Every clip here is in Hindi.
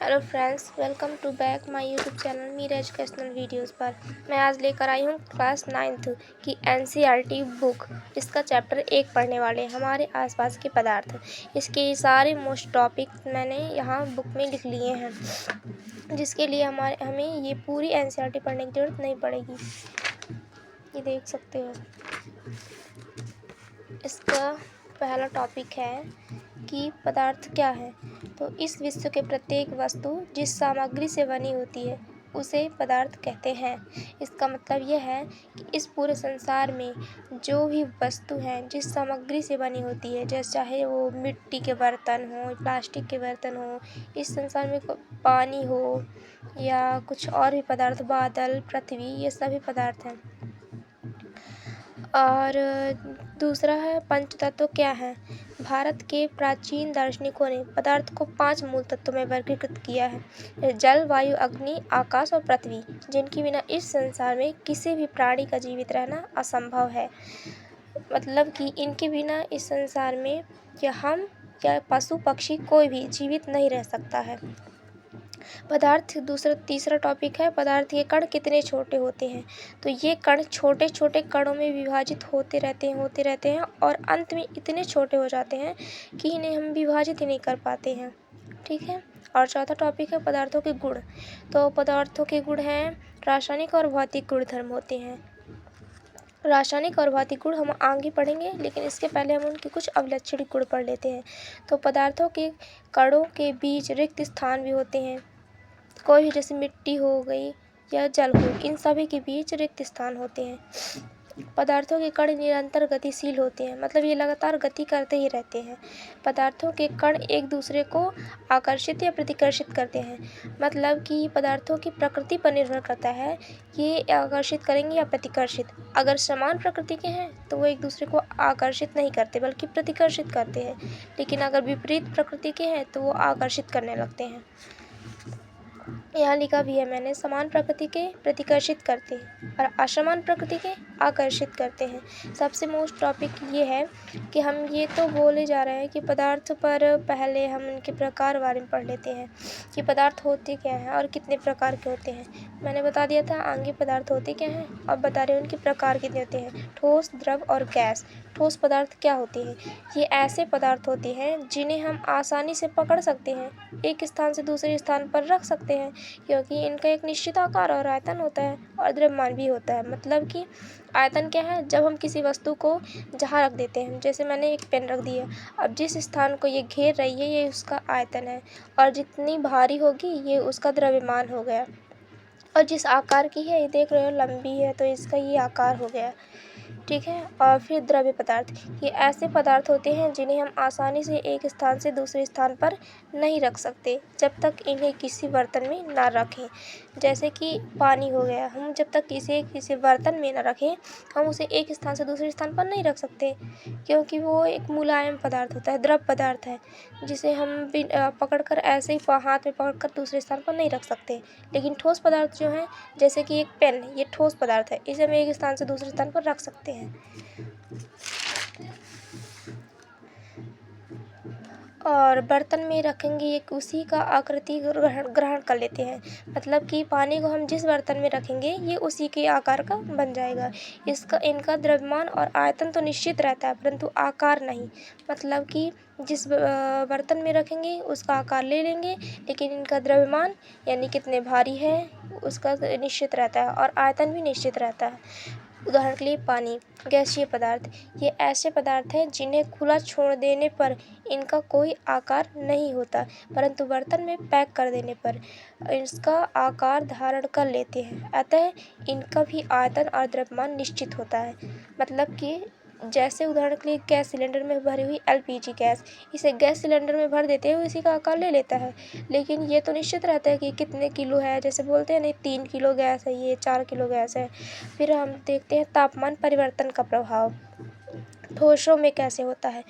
Hello friends, welcome to back my YouTube channel Meera educational videos पर। मैं आज लेकर आई हूँ क्लास 9th की एनसीईआरटी बुक। इसका चैप्टर 1 पढ़ने वाले हमारे आसपास के पदार्थ। इसके सारे मोस्ट टॉपिक मैंने यहाँ बुक में लिख लिए हैं, जिसके लिए हमें ये पूरी एनसीईआरटी पढ़ने की ज़रूरत नहीं पड़ेगी। ये देख सकते हो। इसका पहला टॉपिक है कि पदार्थ क्या है। तो इस विश्व के प्रत्येक वस्तु जिस सामग्री से बनी होती है उसे पदार्थ कहते हैं। इसका मतलब यह है कि इस पूरे संसार में जो भी वस्तु हैं जिस सामग्री से बनी होती है, जैसे चाहे वो मिट्टी के बर्तन हो, प्लास्टिक के बर्तन हो, इस संसार में पानी हो या कुछ और भी पदार्थ, बादल, पृथ्वी, ये सभी पदार्थ हैं। और दूसरा है पंचतत्व क्या है। भारत के प्राचीन दार्शनिकों ने पदार्थ को 5 मूल तत्वों में वर्गीकृत किया है: जल, वायु, अग्नि, आकाश और पृथ्वी, जिनके बिना इस संसार में किसी भी प्राणी का जीवित रहना असंभव है। मतलब कि इनके बिना इस संसार में या हम या पशु पक्षी कोई भी जीवित नहीं रह सकता है। पदार्थ तीसरा टॉपिक है, पदार्थ के कण कितने छोटे होते हैं। तो ये कण छोटे छोटे कणों में विभाजित होते रहते हैं और अंत में इतने छोटे हो जाते हैं कि इन्हें हम विभाजित ही नहीं कर पाते हैं। ठीक है। और चौथा टॉपिक है पदार्थों के गुण। तो पदार्थों के गुण हैं रासायनिक और भौतिक गुणधर्म होते हैं। रासायनिक और भौतिक गुण हम आगे पढ़ेंगे, लेकिन इसके पहले हम उनके कुछ अवलक्षणिक गुण पढ़ लेते हैं। तो पदार्थों के कणों के बीच रिक्त स्थान भी होते हैं। कोई भी, जैसे मिट्टी हो गई या जल हो, इन सभी के बीच रिक्त स्थान होते हैं। पदार्थों के कण निरंतर गतिशील होते हैं, मतलब ये लगातार गति करते ही रहते हैं। पदार्थों के कण एक दूसरे को आकर्षित या प्रतिकर्षित करते हैं, मतलब कि पदार्थों की प्रकृति पर निर्भर करता है, ये आकर्षित करेंगे या प्रतिकर्षित। अगर समान प्रकृति के हैं तो वो एक दूसरे को आकर्षित नहीं करते बल्कि प्रतिकर्षित करते हैं, लेकिन अगर विपरीत प्रकृति के हैं तो वो आकर्षित करने लगते हैं। यहाँ लिखा भी है मैंने, समान प्रकृति के प्रतिकर्षित करते हैं और असमान प्रकृति के आकर्षित करते हैं। सबसे मोस्ट टॉपिक ये है कि हम ये तो बोले जा रहे हैं कि पदार्थ, पर पहले हम इनके प्रकार बारे में पढ़ लेते हैं कि पदार्थ होते क्या हैं और कितने प्रकार के होते हैं। मैंने बता दिया था आगे पदार्थ होते क्या हैं, और बता रहे हैं उनके प्रकार कितने होते हैं: ठोस, द्रव और गैस। ठोस पदार्थ क्या होते हैं? ये ऐसे पदार्थ होते हैं जिन्हें हम आसानी से पकड़ सकते हैं, एक स्थान से दूसरे स्थान पर रख सकते हैं, क्योंकि इनका एक निश्चित आकार और आयतन होता है और द्रव्यमान भी होता है। मतलब कि आयतन क्या है? जब हम किसी वस्तु को जहाँ रख देते हैं, जैसे मैंने एक पेन रख दिया, अब जिस स्थान को ये घेर रही है ये उसका आयतन है, और जितनी भारी होगी ये उसका द्रव्यमान हो गया। और जिस आकार की है, ये देख रहे हो लंबी है तो इसका ये आकार हो गया। ठीक है। और फिर द्रव्य पदार्थ, ये ऐसे पदार्थ होते हैं जिन्हें हम आसानी से एक स्थान से दूसरे स्थान पर नहीं रख सकते जब तक इन्हें किसी बर्तन में ना रखें। जैसे कि पानी हो गया, हम जब तक इसे किसी बर्तन में ना रखें हम उसे एक स्थान से दूसरे स्थान पर नहीं रख सकते, क्योंकि वो एक मुलायम पदार्थ होता है, द्रव पदार्थ है, जिसे हम पकड़ कर ऐसे ही हाथ में पकड़ कर दूसरे स्थान पर नहीं रख सकते। लेकिन ठोस पदार्थ जो हैं, जैसे कि एक पेन, ये ठोस पदार्थ है, इसे हम एक स्थान से दूसरे स्थान पर रख सकते हैं। और बर्तन में रखेंगे एक उसी का आकृति ग्रहण कर लेते हैं, मतलब कि पानी को हम जिस बर्तन में रखेंगे ये उसी के आकार का बन जाएगा। इनका द्रव्यमान और आयतन तो निश्चित रहता है, परंतु आकार नहीं। मतलब कि जिस बर्तन में रखेंगे उसका आकार ले लेंगे, लेकिन इनका द्रव्यमान यानी कितने भारी है उसका निश्चित रहता है और आयतन भी निश्चित रहता है। उदाहरण के लिए पानी, गैसीय पदार्थ, ये ऐसे पदार्थ हैं जिन्हें खुला छोड़ देने पर इनका कोई आकार नहीं होता, परंतु बर्तन में पैक कर देने पर इसका आकार धारण कर लेते हैं। अतः इनका भी आयतन और द्रव्यमान निश्चित होता है। मतलब कि जैसे उदाहरण के लिए गैस सिलेंडर में भरी हुई एलपीजी गैस, इसे गैस सिलेंडर में भर देते हैं इसी का आकार ले लेता है, लेकिन ये तो निश्चित रहता है कि कितने किलो है। जैसे बोलते हैं नहीं 3 किलो गैस है, ये 4 किलो गैस है। फिर हम देखते हैं तापमान परिवर्तन का प्रभाव ठोसों में कैसे होता है।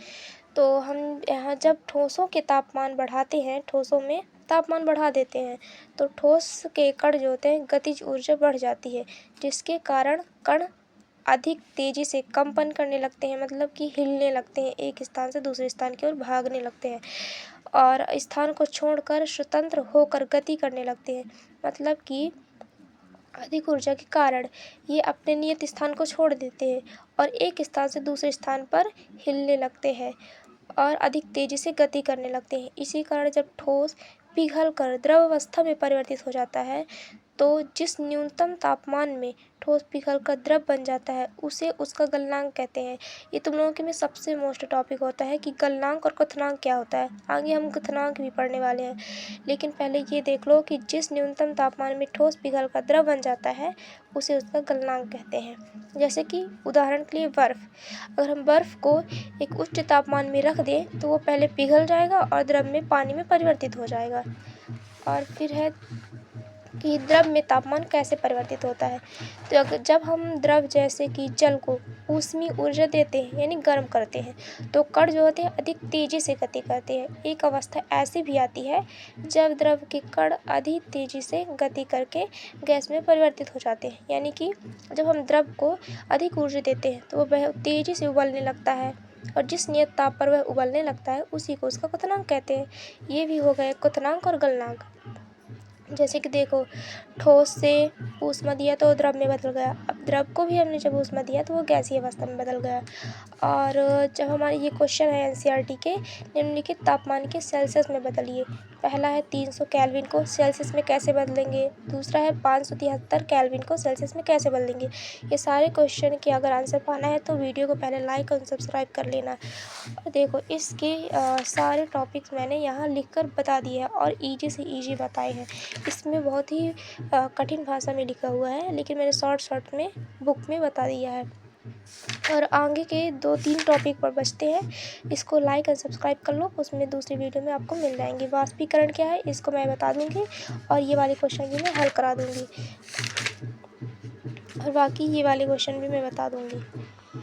तो हम यहाँ जब ठोसों के तापमान बढ़ाते हैं, ठोसों में तापमान बढ़ा देते हैं, तो ठोस के कण जो होते हैं गतिज ऊर्जा बढ़ जाती है, जिसके कारण कण अधिक तेजी से कंपन करने लगते हैं, मतलब कि हिलने लगते हैं, एक स्थान से दूसरे स्थान की ओर भागने लगते हैं। और स्थान को छोड़कर स्वतंत्र होकर गति करने लगते हैं। मतलब कि अधिक ऊर्जा के कारण ये अपने नियत स्थान को छोड़ देते हैं और एक स्थान से दूसरे स्थान पर हिलने लगते हैं और अधिक तेजी से गति करने लगते हैं। इसी कारण जब ठोस पिघलकर द्रव अवस्था में परिवर्तित हो जाता है तो जिस न्यूनतम तापमान में ठोस पिघलकर द्रव बन जाता है उसे उसका गलनांक कहते हैं। ये तुम लोगों के में सबसे मोस्ट टॉपिक होता है कि गलनांक और क्वथनांक क्या होता है। आगे हम क्वथनांक भी पढ़ने वाले हैं, लेकिन पहले ये देख लो कि जिस न्यूनतम तापमान में ठोस पिघलकर द्रव बन जाता है उसे उसका गलनांक कहते हैं। जैसे कि उदाहरण के लिए बर्फ़, अगर हम बर्फ़ को एक उच्च तापमान में रख दें तो वो पहले पिघल जाएगा और द्रव में पानी में परिवर्तित हो जाएगा। और फिर है कि द्रव में तापमान कैसे परिवर्तित होता है। तो अगर जब हम द्रव जैसे कि जल को ऊष्मीय ऊर्जा देते हैं यानी गर्म करते हैं तो कण जो होते हैं अधिक तेज़ी से गति करते हैं। एक अवस्था ऐसी भी आती है जब द्रव के कण अधिक तेज़ी से गति करके गैस में परिवर्तित हो जाते हैं। यानी कि जब हम द्रव को अधिक ऊर्जा देते हैं तो वह तेज़ी से उबलने लगता है और जिस नियत ताप पर वह उबलने लगता है उसी को उसका क्वथनांक कहते हैं। ये भी हो गए क्वथनांक और गलनांक। जैसे कि देखो, ठोस से ऊष्मा दिया तो द्रव में बदल गया। अब द्रव को भी हमने जब ऊष्मा दिया तो वो गैसीय अवस्था में बदल गया। और जब हमारे ये क्वेश्चन है एनसीईआरटी के, निम्नलिखित तापमान के सेल्सियस में बदलिए। पहला है 300 केल्विन को सेल्सियस में कैसे बदलेंगे, दूसरा है 573 केल्विन को सेल्सियस में कैसे बदलेंगे। ये सारे क्वेश्चन के अगर आंसर पाना है तो वीडियो को पहले लाइक और सब्सक्राइब कर लेना। और देखो इसके सारे टॉपिक्स मैंने यहाँ लिखकर बता दिए हैं और ईजी से ईजी बताए हैं। इसमें बहुत ही कठिन भाषा में लिखा हुआ है लेकिन मैंने शॉर्ट में बुक में बता दिया है। और आगे के 2-3 टॉपिक पर बचते हैं, इसको लाइक और सब्सक्राइब कर लो, उसमें दूसरी वीडियो में आपको मिल जाएंगे। वाष्पीकरण क्या है इसको मैं बता दूंगी और ये वाले क्वेश्चन भी मैं हल करा दूंगी और बाकी ये वाले क्वेश्चन भी मैं बता दूंगी।